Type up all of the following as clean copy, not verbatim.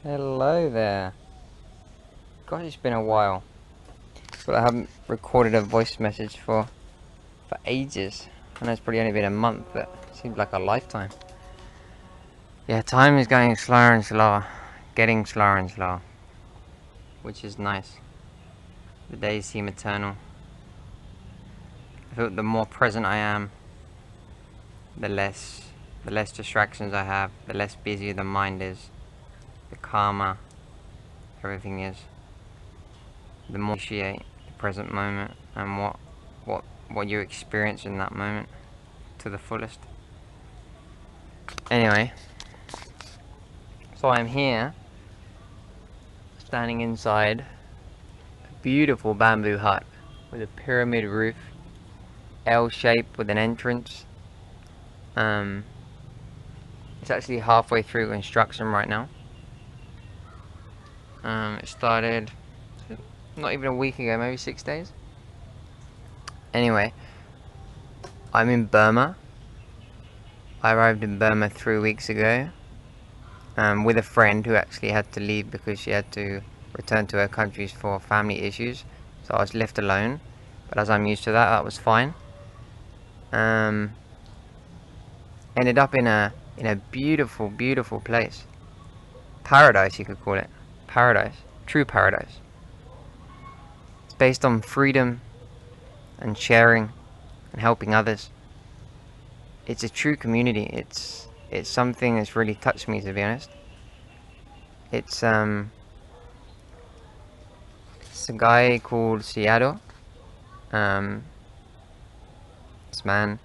Hello there. Gosh, it's been a while. But I haven't recorded a voice message for ages. I know it's probably only been a month, but it seems like a lifetime. Yeah, time is going slower and slower. Getting slower and slower. Which is nice. The days seem eternal. I feel the more present I am, the less distractions I have, the less busy the mind is, the calmer everything is. The more you appreciate the present moment and what you experience in that moment to the fullest. Anyway, so I'm here, standing inside a beautiful bamboo hut with a pyramid roof, L-shaped with an entrance. It's actually halfway through construction right now. It started not even a week ago, maybe 6 days. Anyway, I'm in Burma. I arrived in Burma 3 weeks ago with a friend who actually had to leave because she had to return to her countries for family issues. So I was left alone, but as I'm used to that, that was fine. Ended up in a beautiful, beautiful place. Paradise, you could call it. Paradise. True paradise. It's based on freedom and sharing and helping others. It's a true community. It's something that's really touched me, to be honest. It's a guy called Seattle. This man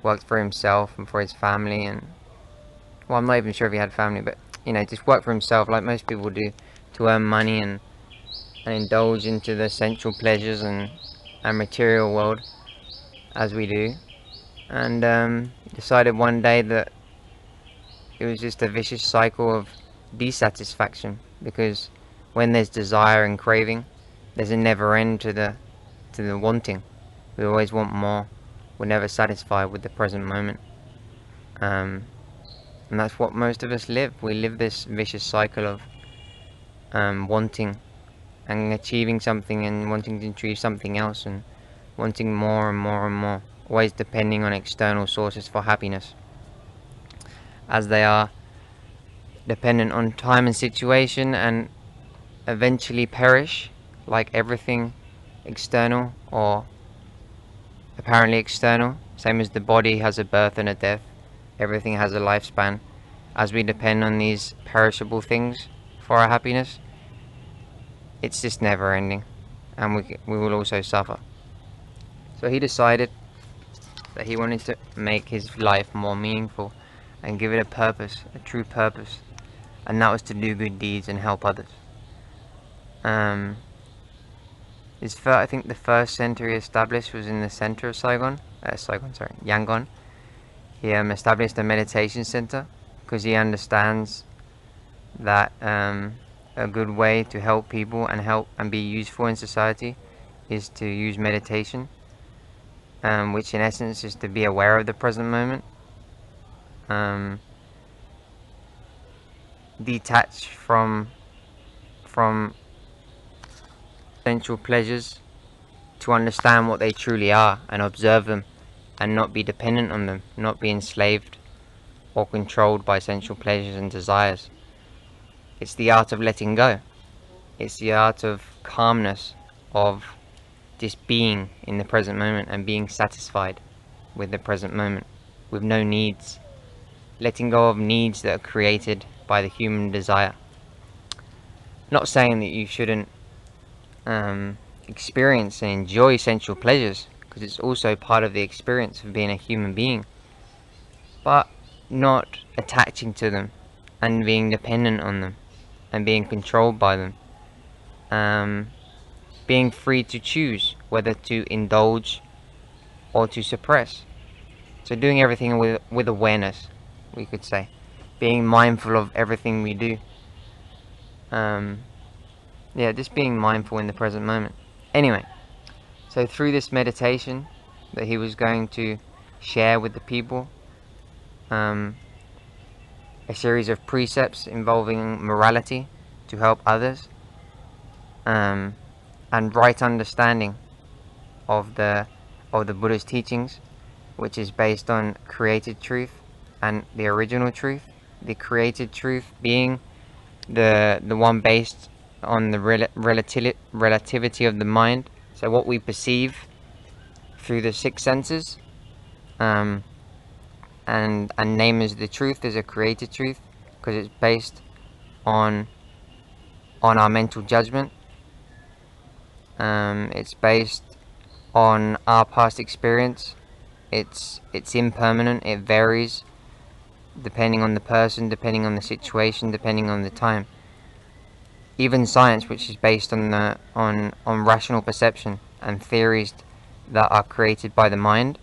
worked for himself and for his family, and well, I'm not even sure if he had family, but you know, just worked for himself like most people do, to earn money and indulge into the sensual pleasures and material world as we do. And decided one day that it was just a vicious cycle of dissatisfaction, because when there's desire and craving, there's a never end to the wanting. We always want more. We're never satisfied with the present moment. And that's what most of us live. We live this vicious cycle of wanting and achieving something and wanting to achieve something else and wanting more and more and more, always depending on external sources for happiness, as they are dependent on time and situation and eventually perish, like everything external or apparently external. Same as the body has a birth and a death, everything has a lifespan. As we depend on these perishable things for our happiness, it's just never ending, and we will also suffer. So he decided that he wanted to make his life more meaningful and give it a purpose, a true purpose, and that was to do good deeds and help others. I think the first center he established was in the center of Yangon. He established a meditation center because he understands that a good way to help people and be useful in society is to use meditation, which in essence is to be aware of the present moment, detach from sensual pleasures, to understand what they truly are and observe them and not be dependent on them, not be enslaved or controlled by sensual pleasures and desires. It's the art of letting go. It's the art of calmness, of just being in the present moment and being satisfied with the present moment, with no needs. Letting go of needs that are created by the human desire. Not saying that you shouldn't experience and enjoy sensual pleasures, because it's also part of the experience of being a human being, but not attaching to them and being dependent on them and being controlled by them. Being free to choose whether to indulge or to suppress. So doing everything with awareness, we could say. Being mindful of everything we do. Yeah, just being mindful in the present moment. Anyway, so through this meditation that he was going to share with the people, a series of precepts involving morality to help others, and right understanding of the Buddha's teachings, which is based on created truth and the original truth. The created truth being the one based on the relativity of the mind, so what we perceive through the six senses, and name as the truth as a created truth, because it's based on our mental judgment. It's based on our past experience. It's impermanent. It varies depending on the person, depending on the situation, depending on the time. Even science, which is based on rational perception and theories that are created by the mind,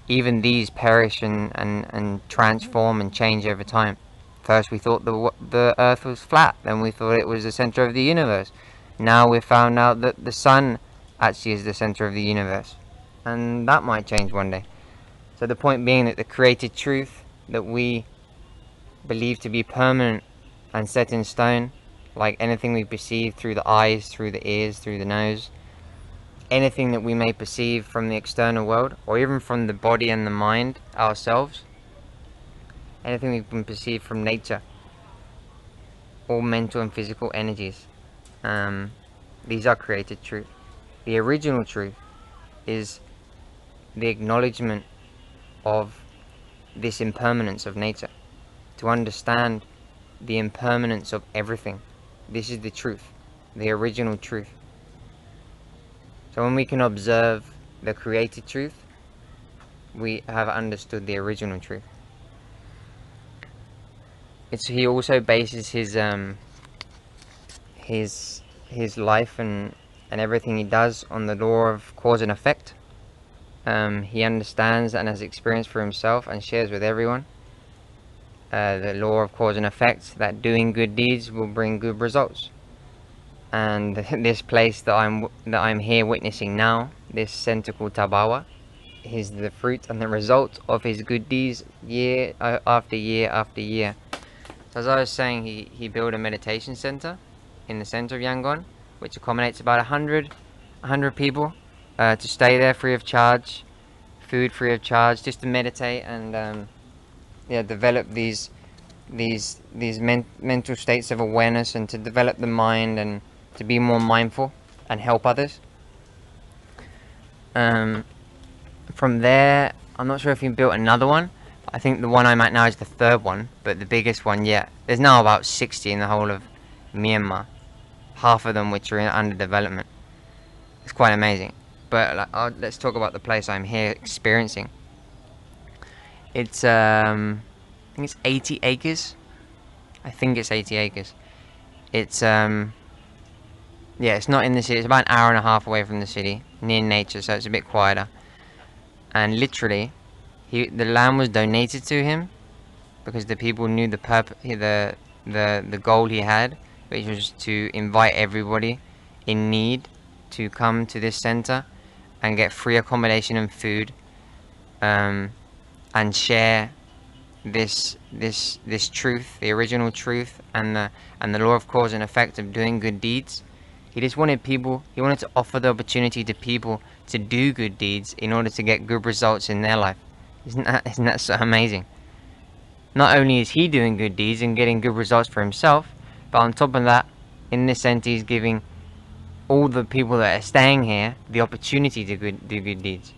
even these perish and transform and change over time. First we thought the earth was flat, then we thought it was the center of the universe. Now we've found out that the sun actually is the center of the universe, and that might change one day. So the point being that the created truth that we believe to be permanent and set in stone, like anything we perceive through the eyes, through the ears, through the nose, anything that we may perceive from the external world, or even from the body and the mind ourselves, anything we can perceive from nature, all mental and physical energies, these are created truth. The original truth is the acknowledgement of this impermanence of nature, to understand the impermanence of everything. This is the truth, the original truth. So when we can observe the created truth, we have understood the original truth. He also bases his life and everything he does on the law of cause and effect. He understands and has experienced for himself and shares with everyone the law of cause and effect, that doing good deeds will bring good results. And this place that I'm here witnessing now, this center called ThaBarWa, is the fruit and the result of his good deeds year after year after year. So as I was saying, he built a meditation center in the center of Yangon, which accommodates about 100 people to stay there free of charge, food free of charge, just to meditate and develop these mental states of awareness, and to develop the mind and to be more mindful and help others. From there, I'm not sure if he built another one. I think the one I'm at now is the third one, but the biggest one yet. There's now about 60 in the whole of Myanmar, half of them which are under development. It's quite amazing. But let's talk about the place I'm here experiencing. It's I think it's 80 acres. I think it's 80 acres. It's it's not in the city. It's about an hour and a half away from the city, near nature, so it's a bit quieter. And literally, the land was donated to him because the people knew the purpose, the goal he had, which was to invite everybody in need to come to this center and get free accommodation and food, and share this truth, the original truth, and the law of cause and effect of doing good deeds. He just wanted people. He wanted to offer the opportunity to people to do good deeds in order to get good results in their life. Isn't that so amazing? Not only is he doing good deeds and getting good results for himself, but on top of that, in this sense, he's giving all the people that are staying here the opportunity to do good deeds.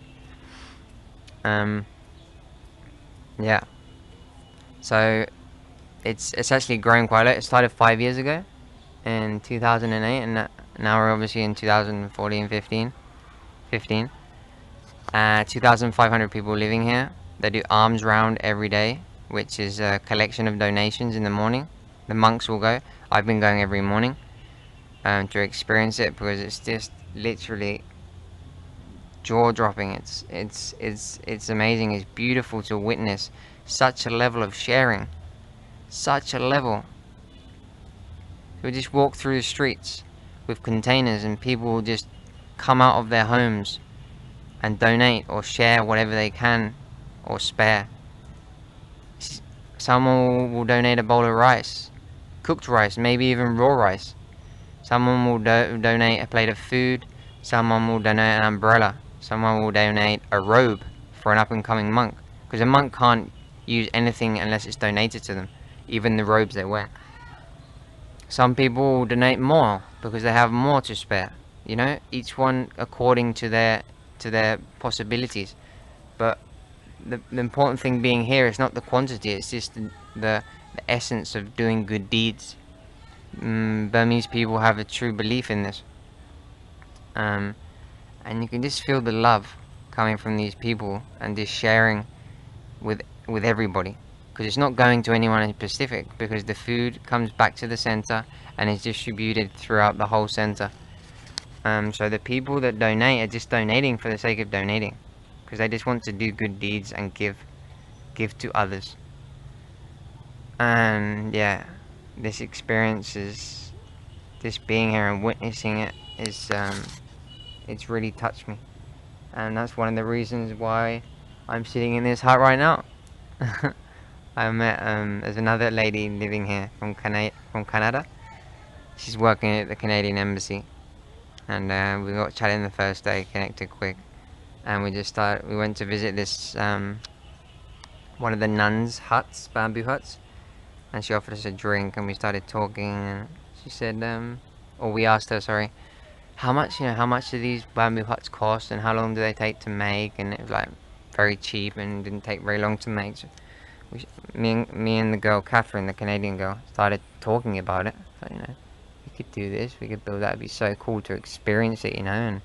Yeah. So it's actually grown quite a lot. It started 5 years ago, in 2008, and now we're obviously in 2014, 15. 2,500 people living here. They do alms round every day, which is a collection of donations in the morning. The monks will go. I've been going every morning to experience it, because it's just literally jaw-dropping. It's amazing. It's beautiful to witness such a level of sharing, such a level. We just walk through the streets with containers, and people will just come out of their homes and donate or share whatever they can or spare. Someone will donate a bowl of rice, cooked rice, maybe even raw rice. Someone will donate a plate of food. Someone will donate an umbrella. Someone will donate a robe for an up-and-coming monk. Because a monk can't use anything unless it's donated to them, even the robes they wear. Some people will donate more because they have more to spare. You know, each one according to their possibilities. But the important thing being here is not the quantity, it's just the essence of doing good deeds. Burmese people have a true belief in this. And you can just feel the love coming from these people and just sharing with everybody. Because it's not going to anyone in specific, because the food comes back to the center and is distributed throughout the whole center. So the people that donate are just donating for the sake of donating, because they just want to do good deeds and give to others. And yeah, this experience is, just being here and witnessing it is, it's really touched me, and that's one of the reasons why I'm sitting in this hut right now. I met there's another lady living here from Canada. She's working at the Canadian embassy, and we got chatting the first day, connected quick, and we went to visit this one of the nuns' huts, bamboo huts, and she offered us a drink, and we started talking, and she said, or we asked her, sorry, how much do these bamboo huts cost, and how long do they take to make? And it was like very cheap and didn't take very long to make. So me and the girl Catherine, the Canadian girl, started talking about it. So, you know, we could do this, we could build that. It'd be so cool to experience it, you know,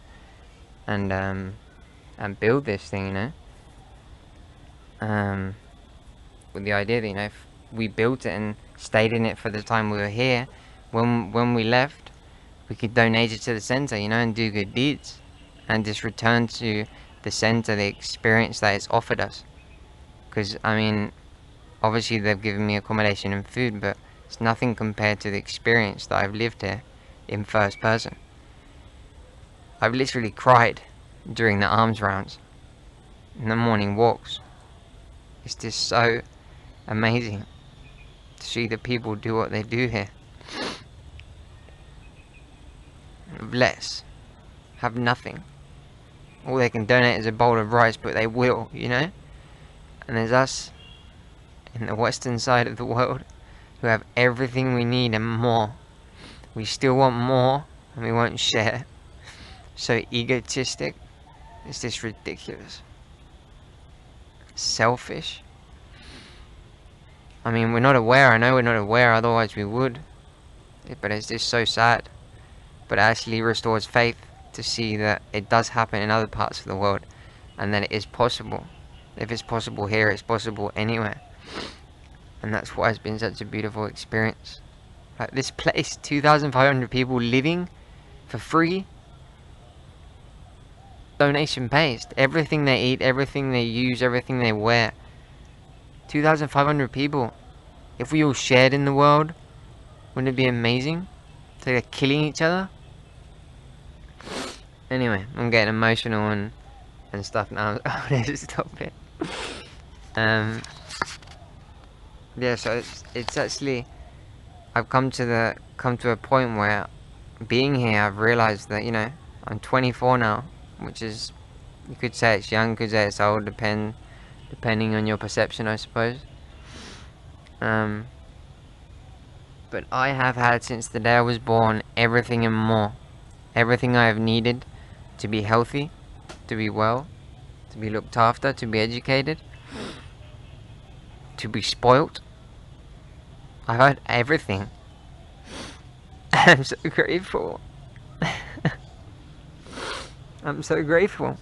and build this thing, you know. With the idea that, you know, if we built it and stayed in it for the time we were here, when we left, we could donate it to the center, you know, and do good deeds, and just return to the center the experience that it's offered us. Because, I mean, obviously they've given me accommodation and food, but it's nothing compared to the experience that I've lived here in first person. I've literally cried during the arms rounds, in the morning walks. It's just so amazing to see the people do what they do here. Less, have nothing. All they can donate is a bowl of rice, but they will, you know. And there's us in the western side of the world who have everything we need and more. We still want more, and we won't share. So egotistic, it's just ridiculous. Selfish. I mean, we're not aware, I know we're not aware, otherwise we would. But it's just so sad. But it actually restores faith to see that it does happen in other parts of the world, and that it is possible. If it's possible here, it's possible anywhere. And that's why it's been such a beautiful experience. Like this place, 2,500 people living for free. Donation based. Everything they eat, everything they use, everything they wear. 2,500 people. If we all shared in the world, wouldn't it be amazing? So they're killing each other. Anyway, I'm getting emotional and stuff now. I need to stop it. Yeah, so it's actually, I've come to a point where, being here, I've realized that, you know, I'm 24 now, which is, you could say it's young, you could say it's old, depending on your perception, I suppose. But I have had, since the day I was born, everything and more. Everything I have needed to be healthy, to be well, to be looked after, to be educated, to be spoilt. I've had everything. I'm so grateful. I'm so grateful.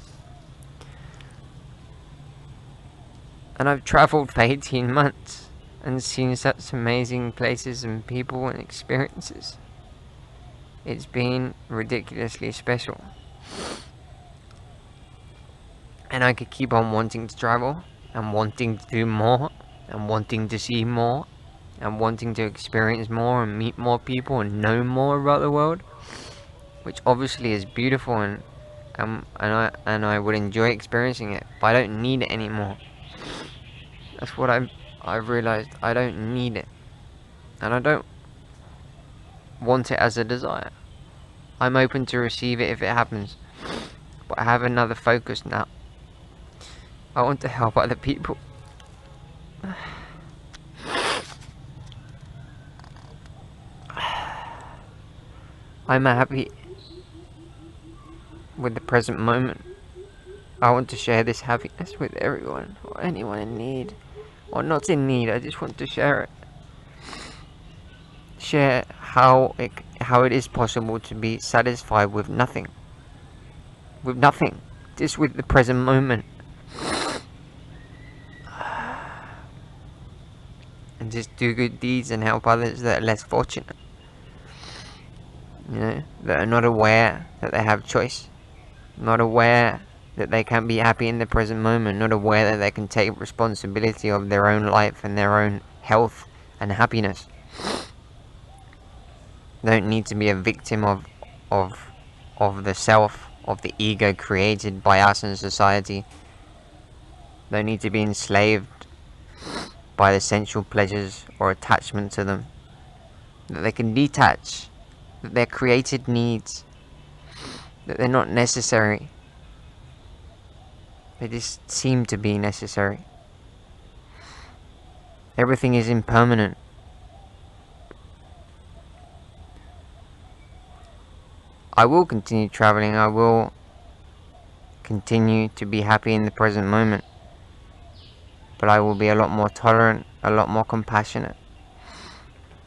And I've travelled for 18 months and seen such amazing places and people and experiences. It's been ridiculously special. And I could keep on wanting to travel, and wanting to do more, and wanting to see more, and wanting to experience more, and meet more people, and know more about the world, which obviously is beautiful, and I would enjoy experiencing it, but I don't need it anymore. That's what I've realised I don't need it. And I don't want it as a desire. I'm open to receive it if it happens. But I have another focus now. I want to help other people. I'm happy with the present moment. I want to share this happiness with everyone, or anyone in need, or not in need. I just want to share it. Share how it is possible to be satisfied with nothing. With nothing. Just with the present moment. And just do good deeds and help others that are less fortunate. You know, that are not aware that they have choice. Not aware that they can be happy in the present moment. Not aware that they can take responsibility of their own life and their own health and happiness. They don't need to be a victim of the self, of the ego created by us and society. They don't need to be enslaved by the sensual pleasures or attachment to them. That they can detach. That they're created needs. That they're not necessary. They just seem to be necessary. Everything is impermanent. I will continue traveling. I will continue to be happy in the present moment. But I will be a lot more tolerant, a lot more compassionate.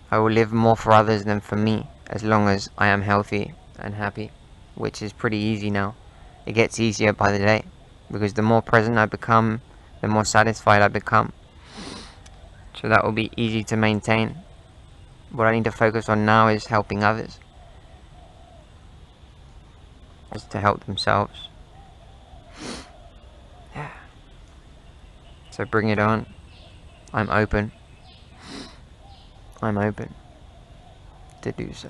I will live more for others than for me, as long as I am healthy and happy, which is pretty easy now. It gets easier by the day, because the more present I become, the more satisfied I become. So that will be easy to maintain. What I need to focus on now is helping others. Is to help themselves. Yeah. So bring it on. I'm open. I'm open to do so.